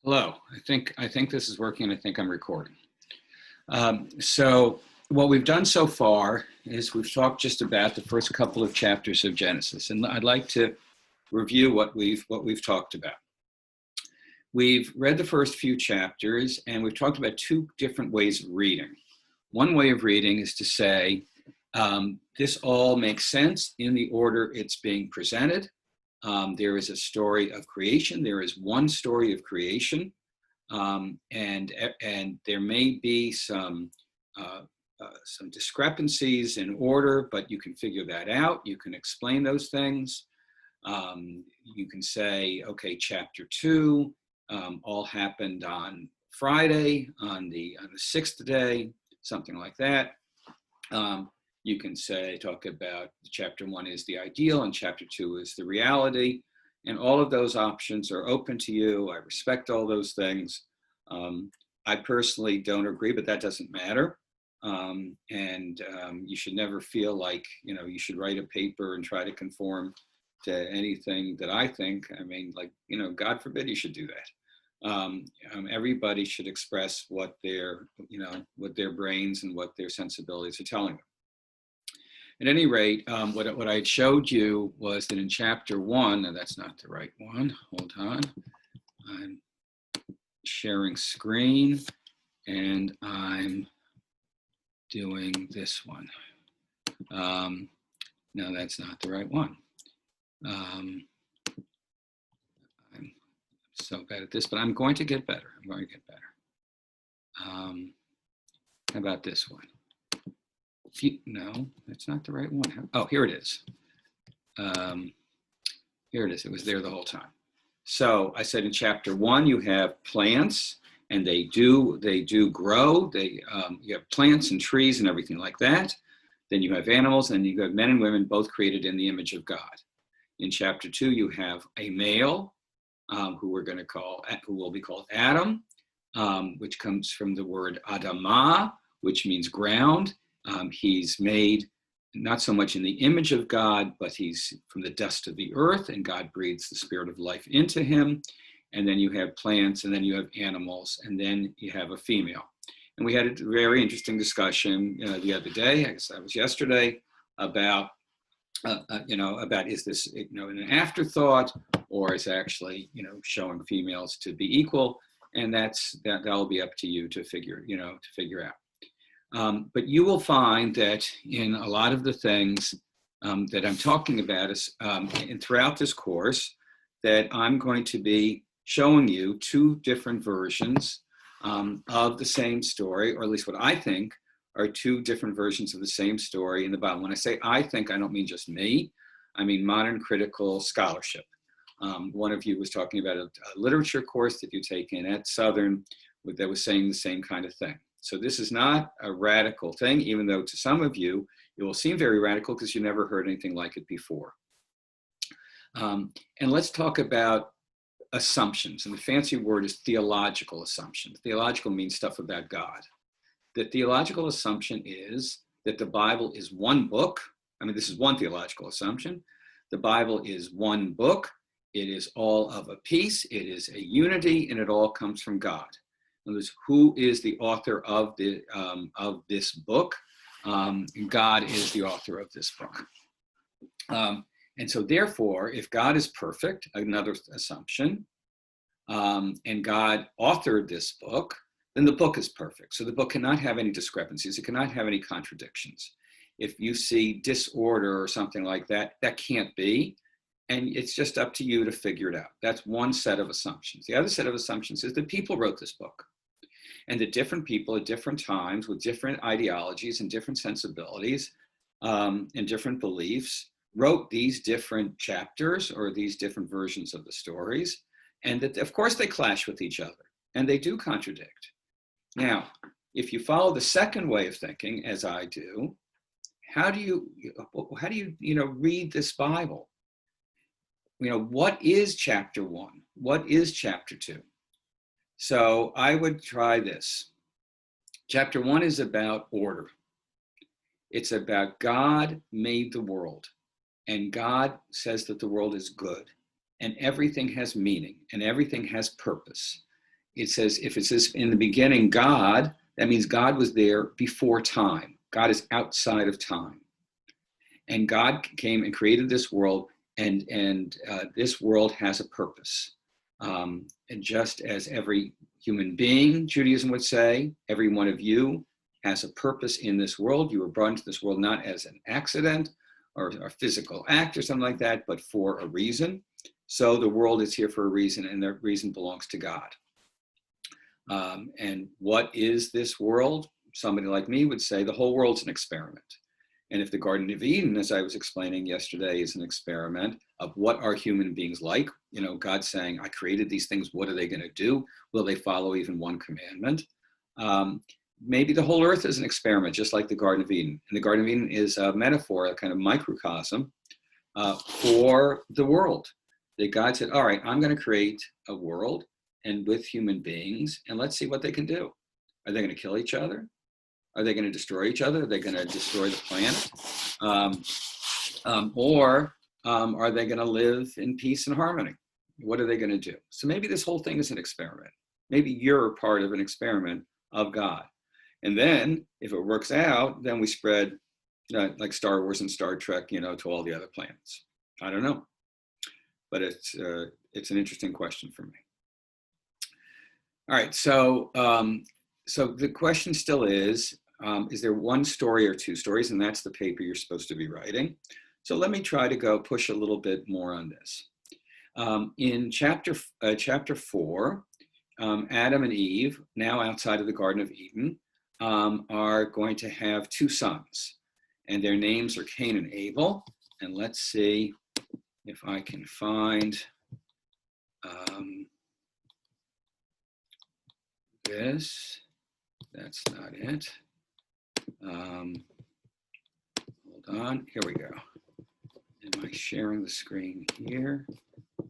Hello. I think this is working. I think I'm recording. So what we've done so far is we've talked just about the first couple of chapters of Genesis, and I'd like to review what we've talked about. We've read the first few chapters, and we've talked about two different ways of reading. One way of reading is to say this all makes sense in the order it's being presented. There is a story of creation. There is one story of creation. And there may be some discrepancies in order, but you can figure that out. You can explain those things. You can say, okay, chapter 2 all happened on Friday, on the sixth day, something like that. You can talk about chapter 1 is the ideal and chapter 2 is the reality. And all of those options are open to you. I respect all those things. I personally don't agree, but that doesn't matter. You should never feel like, you should write a paper and try to conform to anything that I think. I mean, like, God forbid you should do that. Everybody should express what what their brains and what their sensibilities are telling them. At any rate, what I showed you was that in chapter 1, and that's not the right one, hold on, I'm sharing screen and I'm doing this one. No, that's not the right one. I'm so bad at this, but I'm going to get better. How about this one? No, that's not the right one. Oh, here it is. Here it is. It was there the whole time. So I said in chapter 1, you have plants, and they do grow. You have plants and trees and everything like that. Then you have animals, and you have men and women both created in the image of God. In chapter 2, you have a male who will be called Adam, which comes from the word Adamah, which means ground. He's made not so much in the image of God, but he's from the dust of the earth, and God breathes the spirit of life into him. And then you have plants, and then you have animals, and then you have a female. And we had a very interesting discussion the other day, I guess that was yesterday, about is this an afterthought, or is actually showing females to be equal, and that'll be up to you to figure out. But you will find that in a lot of the things that I'm talking about and throughout this course, that I'm going to be showing you two different versions of the same story, or at least what I think are two different versions of the same story in the Bible. When I say I think, I don't mean just me. I mean modern critical scholarship. One of you was talking about a literature course that you take in at Southern that was saying the same kind of thing. So this is not a radical thing, even though to some of you, it will seem very radical because you never heard anything like it before. And let's talk about assumptions. And the fancy word is theological assumption. Theological means stuff about God. The theological assumption is that the Bible is one book. I mean, this is one theological assumption. The Bible is one book. It is all of a piece. It is a unity, and it all comes from God. Who is the author of this book? God is the author of this book. And so therefore, if God is perfect, another assumption, and God authored this book, then the book is perfect. So the book cannot have any discrepancies. It cannot have any contradictions. If you see disorder or something like that, that can't be. And it's just up to you to figure it out. That's one set of assumptions. The other set of assumptions is that people wrote this book. And that different people at different times with different ideologies and different sensibilities and different beliefs wrote these different chapters or these different versions of the stories. And that, of course, they clash with each other. And they do contradict. Now, if you follow the second way of thinking, as I do, how do you read this Bible? What is chapter 1? What is chapter 2? So I would try this. Chapter 1 is about order. It's about God made the world, and God says that the world is good, and everything has meaning, and everything has purpose. it says, if it says in the beginning God, that means God was there before time. God is outside of time. And God came and created this world, and this world has a purpose. And just as every human being, Judaism would say, every one of you has a purpose in this world. You were brought into this world not as an accident or a physical act or something like that, but for a reason. So the world is here for a reason, and the reason belongs to God. And what is this world? Somebody like me would say the whole world's an experiment. And if the Garden of Eden, as I was explaining yesterday, is an experiment of what are human beings like, you know, God saying, I created these things, what are they going to do? Will they follow even one commandment? Maybe the whole earth is an experiment, just like the Garden of Eden. And the Garden of Eden is a metaphor, a kind of microcosm for the world. That God said, all right, I'm going to create a world and with human beings, and let's see what they can do. Are they going to kill each other? Are they going to destroy each other? Are they going to destroy the planet? Or are they going to live in peace and harmony? What are they going to do? So maybe this whole thing is an experiment. Maybe you're part of an experiment of God. And then if it works out, then we spread like Star Wars and Star Trek, you know, to all the other planets. I don't know. But it's an interesting question for me. All right, so the question still is there one story or two stories? And that's the paper you're supposed to be writing. So let me try to go push a little bit more on this. In chapter 4, Adam and Eve, now outside of the Garden of Eden, are going to have two sons. And their names are Cain and Abel. And let's see if I can find this. That's not it. Hold on. Here we go. Am I sharing the screen here?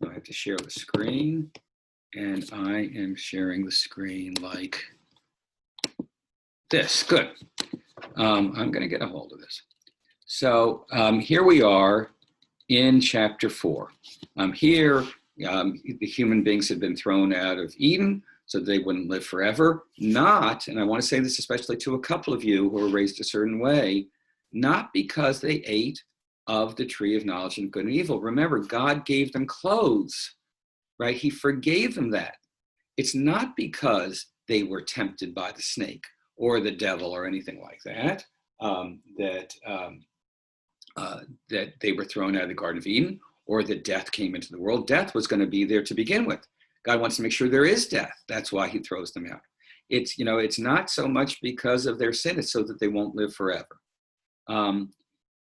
I have to share the screen. And I am sharing the screen like this. Good. I'm going to get a hold of this. So here we are in chapter 4. Here, the human beings had been thrown out of Eden so they wouldn't live forever. Not, and I want to say this especially to a couple of you who were raised a certain way, not because they ate of the tree of knowledge of good and evil. Remember, God gave them clothes, right? He forgave them that. It's not because they were tempted by the snake or the devil or anything like that, that they were thrown out of the Garden of Eden, or that death came into the world. Death was going to be there to begin with. God wants to make sure there is death. That's why he throws them out. It's, you know, it's not so much because of their sin, it's so that they won't live forever.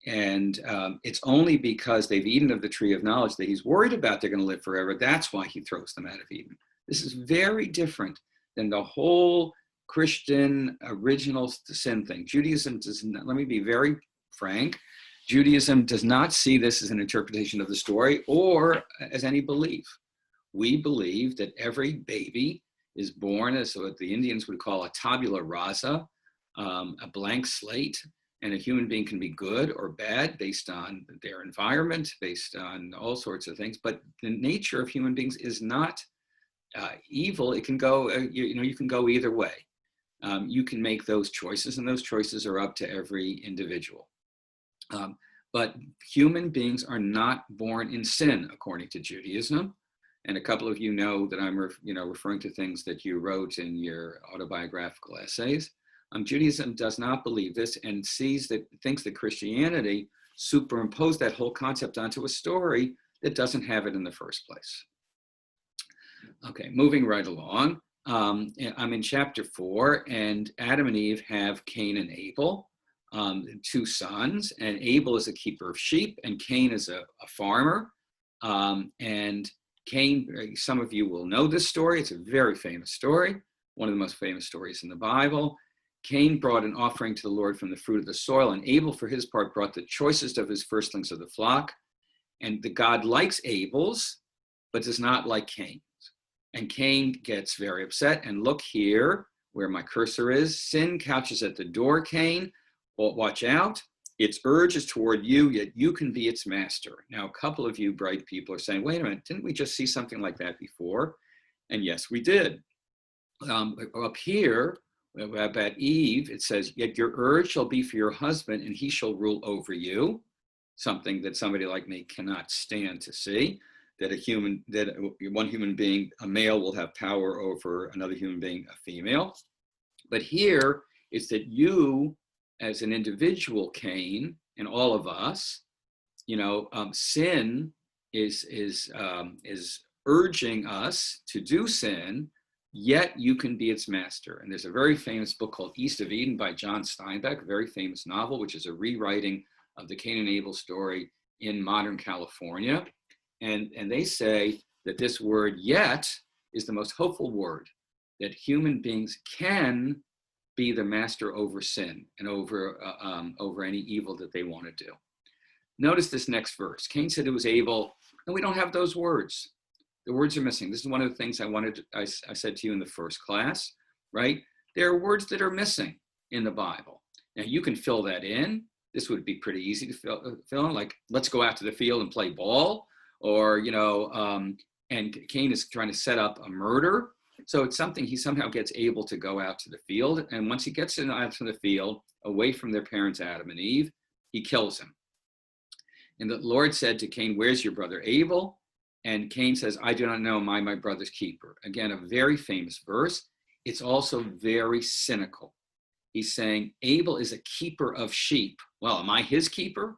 It's only because they've eaten of the tree of knowledge that he's worried about they're going to live forever. That's why he throws them out of Eden. This is very different than the whole Christian original sin thing. Judaism does not, let me be very frank, Judaism does not see this as an interpretation of the story or as any belief. We believe that every baby is born as what the Indians would call a tabula rasa, a blank slate, and a human being can be good or bad based on their environment, based on all sorts of things. But the nature of human beings is not evil. It can go, you can go either way. You can make those choices, and those choices are up to every individual. But human beings are not born in sin, according to Judaism. And a couple of you know that I'm referring to things that you wrote in your autobiographical essays. Judaism does not believe this and thinks that Christianity superimposed that whole concept onto a story that doesn't have it in the first place. Okay, moving right along. I'm in chapter 4, and Adam and Eve have Cain and Abel, two sons, and Abel is a keeper of sheep, and Cain is a farmer. And Cain, some of you will know this story. It's a very famous story, one of the most famous stories in the Bible. Cain brought an offering to the Lord from the fruit of the soil, and Abel, for his part, brought the choicest of his firstlings of the flock. And the God likes Abel's, but does not like Cain's. And Cain gets very upset. And look here, where my cursor is. Sin couches at the door, Cain. Well, watch out. Its urge is toward you, yet you can be its master. Now, a couple of you bright people are saying, wait a minute, didn't we just see something like that before? And yes, we did. Up here, about Eve, it says, yet your urge shall be for your husband, and he shall rule over you. Something that somebody like me cannot stand to see, that one human being, a male, will have power over another human being, a female. But here it's that you, as an individual, Cain, and all of us, sin is urging us to do sin, yet you can be its master. And there's a very famous book called East of Eden by John Steinbeck, a very famous novel, which is a rewriting of the Cain and Abel story in modern California. And they say that this word yet is the most hopeful word, that human beings can be the master over sin and over any evil that they want to do. Notice this next verse. Cain said it was Abel, and we don't have those words. The words are missing. This is one of the things I said to you in the first class, right? There are words that are missing in the Bible. Now you can fill that in. This would be pretty easy to fill in, like, let's go out to the field and play ball, or, and Cain is trying to set up a murder. So it's something he somehow gets able to go out to the field. And once he gets out to the field, away from their parents, Adam and Eve, he kills him. And the Lord said to Cain, where's your brother Abel? And Cain says, I do not know, am I my brother's keeper? Again, a very famous verse. It's also very cynical. He's saying, Abel is a keeper of sheep. Well, am I his keeper?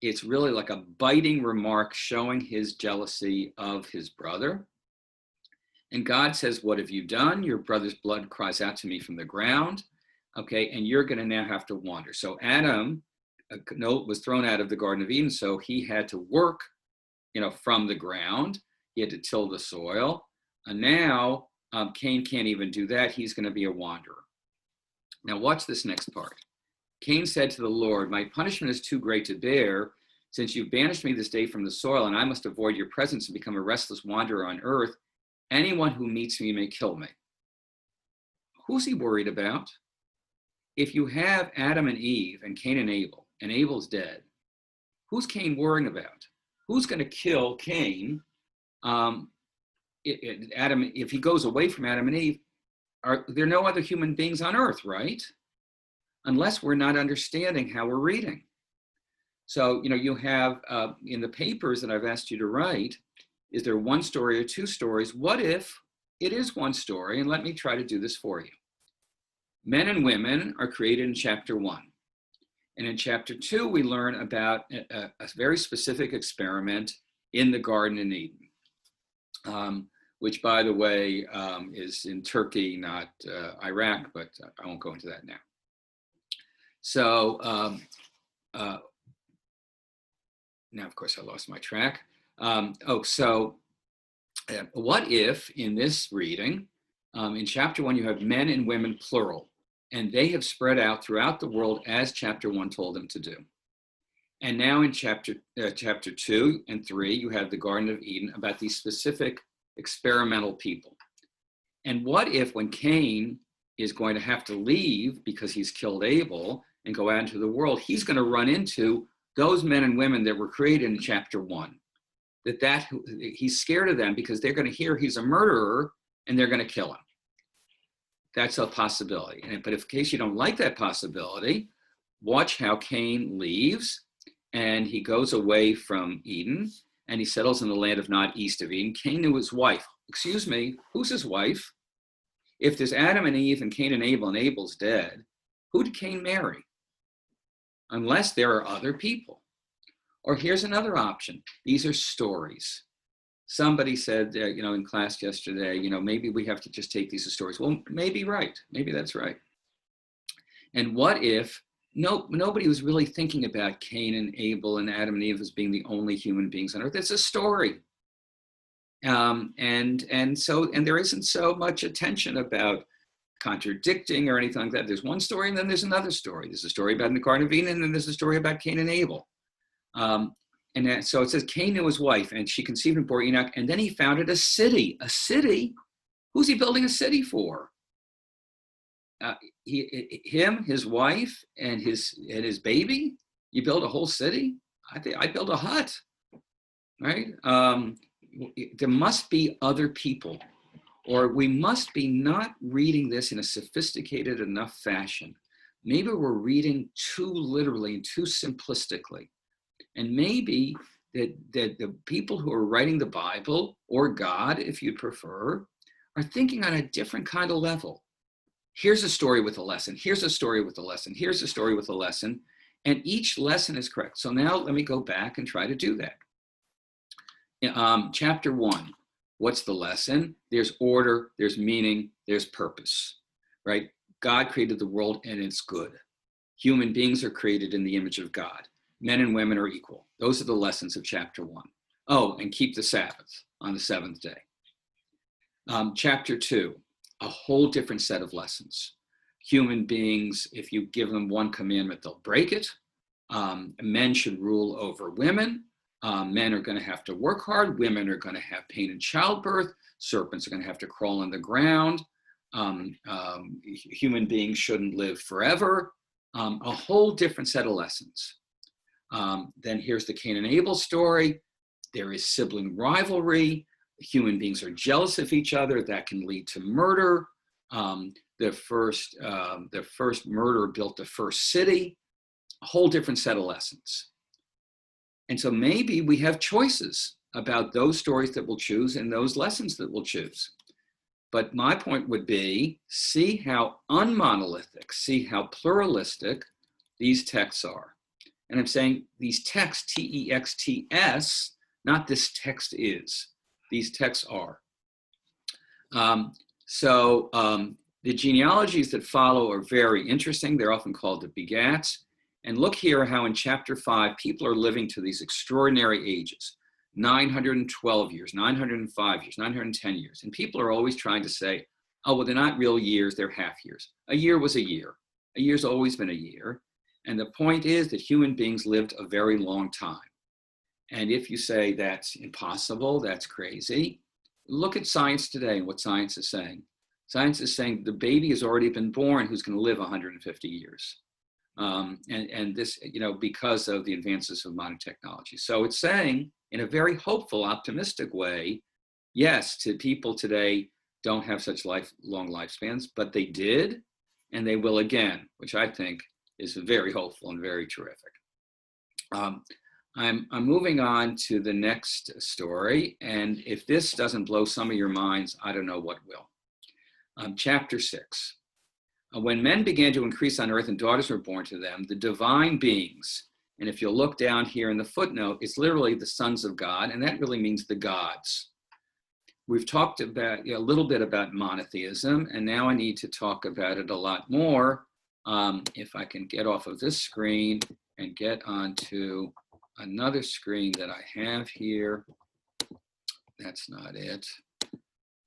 It's really like a biting remark showing his jealousy of his brother. And God says, what have you done? Your brother's blood cries out to me from the ground. Okay, and you're going to now have to wander. So Adam was thrown out of the Garden of Eden, so he had to work, from the ground. He had to till the soil. And now Cain can't even do that. He's going to be a wanderer. Now watch this next part. Cain said to the Lord, my punishment is too great to bear, since you've banished me this day from the soil, and I must avoid your presence and become a restless wanderer on earth. Anyone who meets me may kill me. Who's he worried about? If you have Adam and Eve and Cain and Abel's dead, who's Cain worrying about? Who's going to kill Cain? If he goes away from Adam and Eve, are there no other human beings on earth, right? Unless we're not understanding how we're reading. So, you have in the papers that I've asked you to write, is there one story or two stories? What if it is one story? And let me try to do this for you. Men and women are created in chapter 1. And in chapter 2, we learn about a very specific experiment in the Garden in Eden, which, by the way, is in Turkey, not Iraq, but I won't go into that now. So now, of course, I lost my track. What if in this reading, in chapter 1, you have men and women plural, and they have spread out throughout the world as chapter 1 told them to do. And now in chapter 2 and 3, you have the Garden of Eden about these specific experimental people. And what if when Cain is going to have to leave because he's killed Abel and go out into the world, he's going to run into those men and women that were created in chapter 1. That he's scared of them because they're going to hear he's a murderer and they're going to kill him. That's a possibility. But in case you don't like that possibility, watch how Cain leaves and he goes away from Eden and he settles in the land of Nod, east of Eden. Cain knew his wife. Excuse me, who's his wife? If there's Adam and Eve and Cain and Abel's dead, who did Cain marry? Unless there are other people. Or here's another option. These are stories. Somebody said, in class yesterday, maybe we have to just take these as stories. Well, maybe right. Maybe that's right. And what if nobody was really thinking about Cain and Abel and Adam and Eve as being the only human beings on earth? It's a story. And there isn't so much attention about contradicting or anything like that. There's one story and then there's another story. There's a story about in the Garden of Eden and then there's a story about Cain and Abel. So it says Cain knew his wife and she conceived and bore Enoch, and then he founded a city. A city? Who's he building a city for? His wife, and his baby? You build a whole city? I'd build a hut, right? There must be other people. or we must be not reading this in a sophisticated enough fashion. Maybe we're reading too literally and too simplistically. And maybe that the people who are writing the Bible, or God, if you'd prefer, are thinking on a different kind of level. Here's a story with a lesson. Here's a story with a lesson. Here's a story with a lesson. And each lesson is correct. So now let me go back and try to do that. Chapter 1, what's the lesson? There's order, there's meaning, there's purpose, right? God created the world and it's good. Human beings are created in the image of God. Men and women are equal. Those are the lessons of chapter 1. Oh, and keep the Sabbath on the seventh day. Chapter 2, a whole different set of lessons. Human beings, if you give them one commandment, they'll break it. Men should rule over women. Men are going to have to work hard. Women are going to have pain in childbirth. Serpents are going to have to crawl on the ground. Human beings shouldn't live forever. A whole different set of lessons. Then here's the Cain and Abel story. There is sibling rivalry. Human beings are jealous of each other. That can lead to murder. The first murderer built the first city. A whole different set of lessons. And so maybe we have choices about those stories that we'll choose and those lessons that we'll choose. But my point would be, see how unmonolithic, see how pluralistic these texts are. And I'm saying these texts, T-E-X-T-S, not this text is. These texts are. The genealogies that follow are very interesting. They're often called the begats. And look here how in chapter 5, people are living to these extraordinary ages, 912 years, 905 years, 910 years. And people are always trying to say, oh, well, they're not real years, they're half years. A year was a year. A year's always been a year. And the point is that human beings lived a very long time. And if you say that's impossible, that's crazy, look at science today and what science is saying. Science is saying the baby has already been born who's going to live 150 years. And this, because of the advances of modern technology. So it's saying, in a very hopeful, optimistic way, yes, to people today don't have such long lifespans, but they did, and they will again, which I think is very hopeful and very terrific. I'm moving on to the next story, and if this doesn't blow some of your minds, I don't know what will. Chapter 6. When men began to increase on earth and daughters were born to them, the divine beings, and if you'll look down here in the footnote, it's literally the sons of God, and that really means the gods. We've talked about a little bit about monotheism, and now I need to talk about it a lot more. If I can get off of this screen and get onto another screen that I have here. That's not it.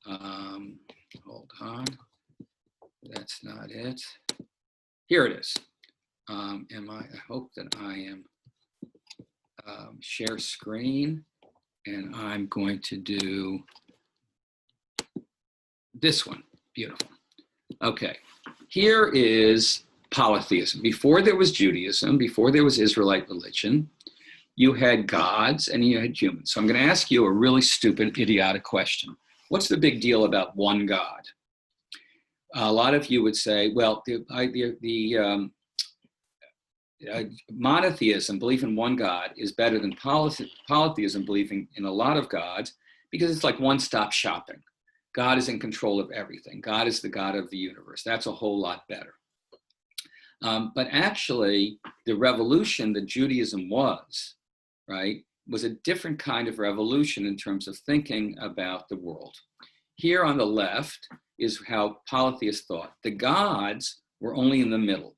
Hold on. That's not it. Here it is. I hope that I am share screen, and I'm going to do this one. Beautiful. Okay, here is polytheism. Before there was Judaism, before there was Israelite religion, you had gods and you had humans. So I'm going to ask you a really stupid, idiotic question. What's the big deal about one God? A lot of you would say, well, monotheism, belief in one God, is better than polytheism, believing in a lot of gods, because it's like one-stop shopping. God is in control of everything. God is the God of the universe. That's a whole lot better. But actually, the revolution that Judaism was, right, was a different kind of revolution in terms of thinking about the world. Here on the left is how polytheists thought. The gods were only in the middle.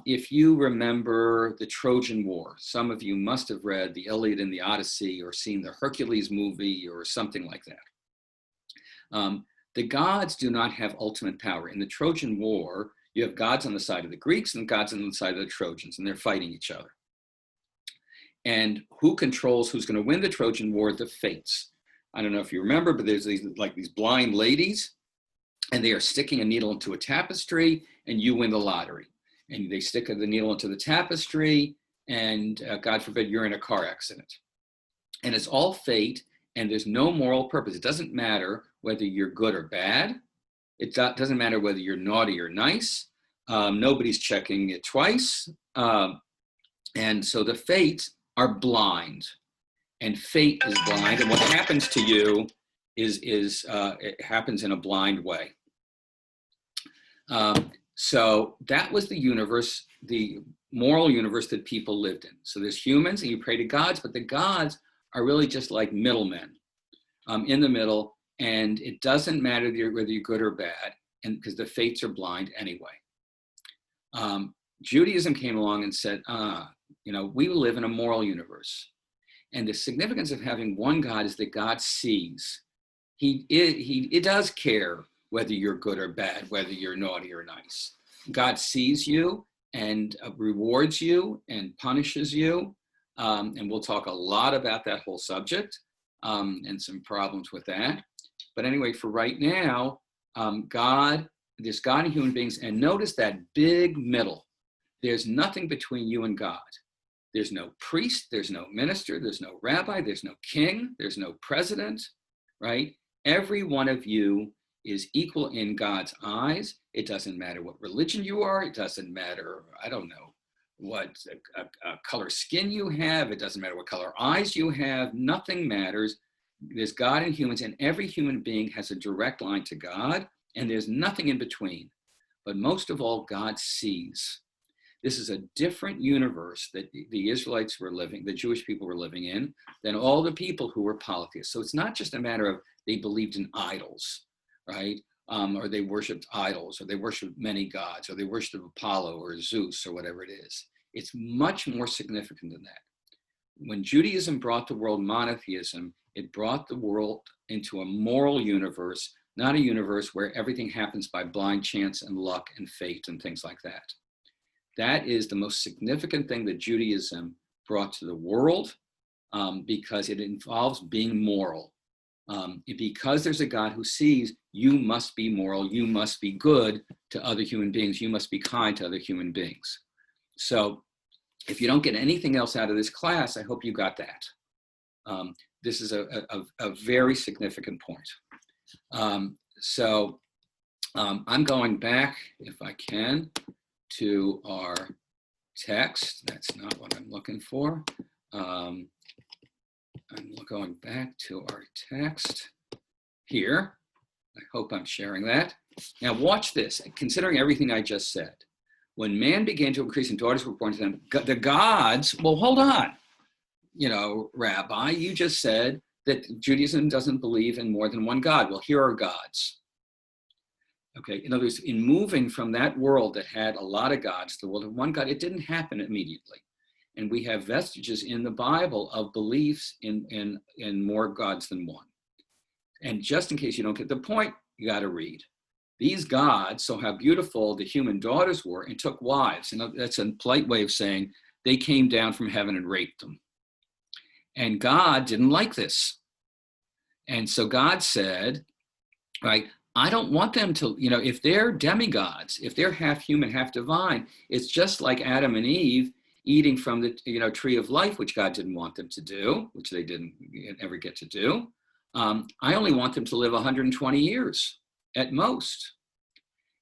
If you remember the Trojan War, some of you must have read the Iliad and the Odyssey or seen the Hercules movie or something like that. The gods do not have ultimate power. In the Trojan War, you have gods on the side of the Greeks and gods on the side of the Trojans, and they're fighting each other. And who controls who's going to win the Trojan War? The fates. I don't know if you remember, but there's these blind ladies, and they are sticking a needle into a tapestry, and you win the lottery. And they stick the needle into the tapestry, and God forbid you're in a car accident. And it's all fate, and there's no moral purpose. It doesn't matter whether you're good or bad. It doesn't matter whether you're naughty or nice. Nobody's checking it twice. And so the fates are blind, and fate is blind. And what happens to you is it happens in a blind way. So that was the universe, the moral universe that people lived in. So there's humans, and you pray to gods, but the gods are really just like middlemen in the middle, and it doesn't matter whether you're good or bad, and because the fates are blind anyway. Judaism came along and said, we live in a moral universe. And the significance of having one God is that God sees. He does care whether you're good or bad, whether you're naughty or nice. God sees you and rewards you and punishes you. And we'll talk a lot about that whole subject and some problems with that. But anyway, for right now, there's God and human beings. And notice that big middle. There's nothing between you and God. There's no priest, there's no minister, there's no rabbi, there's no king, there's no president, right? Every one of you is equal in God's eyes. It doesn't matter what religion you are. It doesn't matter, I don't know, what color skin you have. It doesn't matter what color eyes you have. Nothing matters. There's God and humans, and every human being has a direct line to God, and there's nothing in between. But most of all, God sees. This is a different universe that the Israelites were living, the Jewish people were living in, than all the people who were polytheists. So it's not just a matter of they believed in idols, right? Or they worshiped idols, or they worshiped many gods, or they worshiped Apollo or Zeus or whatever it is. It's much more significant than that. When Judaism brought the world monotheism, it brought the world into a moral universe, not a universe where everything happens by blind chance and luck and fate and things like that. That is the most significant thing that Judaism brought to the world because it involves being moral. Because there's a God who sees, you must be moral, you must be good to other human beings, you must be kind to other human beings. So if you don't get anything else out of this class, I hope you got that. This is a very significant point. I'm going back, if I can, to our text. That's not what I'm looking for. I'm going back to our text here. I hope I'm sharing that. Now watch this, considering everything I just said. When man began to increase and daughters were born to them, the gods, well, hold on. Rabbi, you just said that Judaism doesn't believe in more than one God. Well, here are gods. Okay, in other words, in moving from that world that had a lot of gods to the world of one God, it didn't happen immediately. And we have vestiges in the Bible of beliefs in more gods than one. And just in case you don't get the point, you got to read. These gods saw how beautiful the human daughters were and took wives. And that's a polite way of saying they came down from heaven and raped them. And God didn't like this. And so God said, right, I don't want them to, if they're demigods, if they're half human, half divine, it's just like Adam and Eve eating from the tree of life, which God didn't want them to do, which they didn't ever get to do. I only want them to live 120 years at most.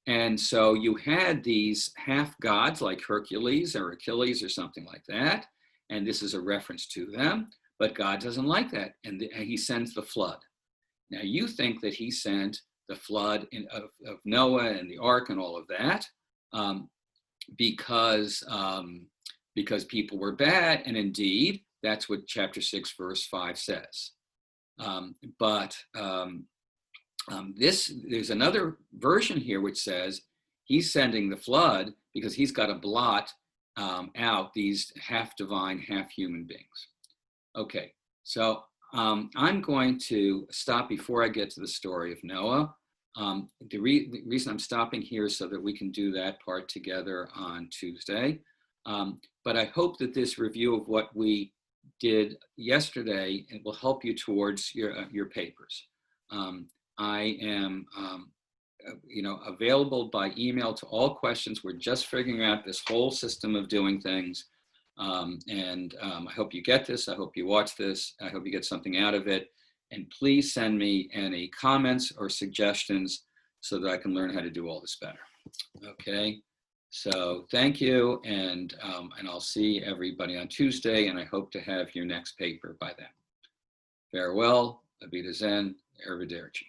And so you had these half gods like Hercules or Achilles or something like that. And this is a reference to them, but God doesn't like that. And he sends the flood. Now you think that he sent the flood of Noah and the ark and all of that because people were bad. And indeed, that's what chapter 6, verse 5 says. There's another version here which says he's sending the flood because he's got to blot out these half divine, half human beings. Okay, so I'm going to stop before I get to the story of Noah. The reason I'm stopping here is so that we can do that part together on Tuesday. But I hope that this review of what we did yesterday will help you towards your papers. I am available by email to all questions. We're just figuring out this whole system of doing things. I hope you get this. I hope you watch this. I hope you get something out of it. And please send me any comments or suggestions so that I can learn how to do all this better. Okay, so thank you, and I'll see everybody on Tuesday, and I hope to have your next paper by then. Farewell, Abita Zen, Arrivederci.